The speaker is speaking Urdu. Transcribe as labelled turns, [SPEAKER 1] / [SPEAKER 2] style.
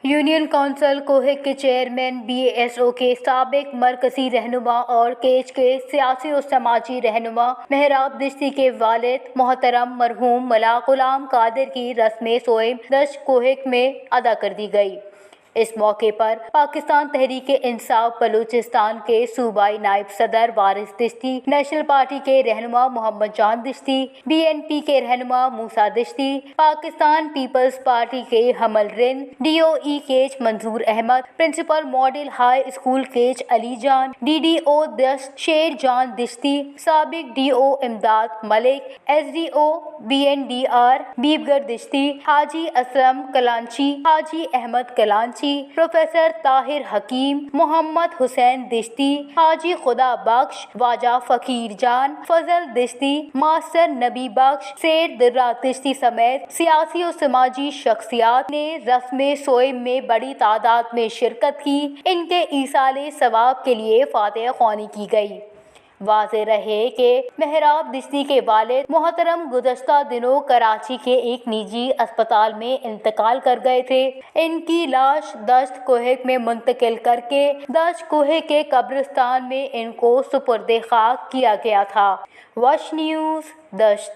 [SPEAKER 1] یونین کونسل کوہیک کے چیئرمین BASO کے سابق مرکزی رہنما اور کیچ کے سیاسی و سماجی رہنما مہراب دشتی کے والد محترم مرحوم ملا غلام قادر کی رسم سوئم دشت کوہیک میں ادا کر دی گئی۔ اس موقع پر پاکستان تحریک انصاف بلوچستان کے صوبائی نائب صدر وارث دشتی، نیشنل پارٹی کے رہنما محمد جان دشتی، BNP کے رہنما موسیٰ دشتی، پاکستان پیپلز پارٹی کے Hammal Rind DOE Kech Manzoor Ahmed, principal model high school Kech Ali Jan, DDO Dasht شیر جان دشتی، سابق DO امداد ملک، SDO BNDR بیبگر دشتی، حاجی اسلم کلانچی، حاجی احمد کلانچی، پروفیسر طاہر حکیم، محمد حسین دشتی، حاجی خدا بخش، واجہ فقیر جان، فضل دشتی، ماسٹر نبی بخش، سید درات دشتی سمیت سیاسی و سماجی شخصیات نے رسم سوئم میں بڑی تعداد میں شرکت کی۔ ان کے ایصال ثواب کے لیے فاتحہ خوانی کی گئی۔ واضح رہے کہ مہراب دشتی کے والد محترم گزشتہ دنوں کراچی کے ایک نجی اسپتال میں انتقال کر گئے تھے۔ ان کی لاش دشت کوہیک میں منتقل کر کے دشت کوہیک کے قبرستان میں ان کو سپرد خاک کیا گیا تھا۔ وش نیوز، دشت۔